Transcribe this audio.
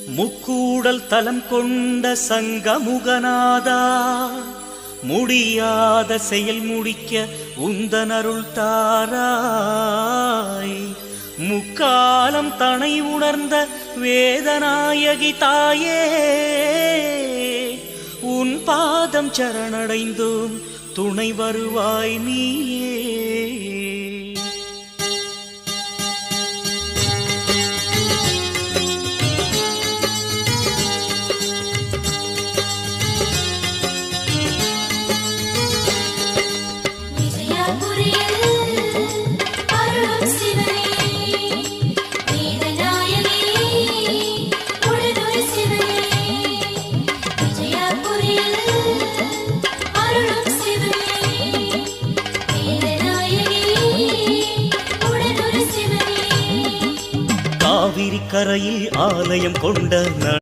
முக்கூடல் தலம் கொண்ட சங்கமுகநாதா, முடியாத செயல் முடிக்க உந்தனருள் தாராய். முக்காலம் தனை உணர்ந்த வேதநாயகி தாயே, உன் பாதம் சரணடைந்தோம், துணை வருவாய் நீயே. காவிரி கரையில் ஆலயம் கொண்ட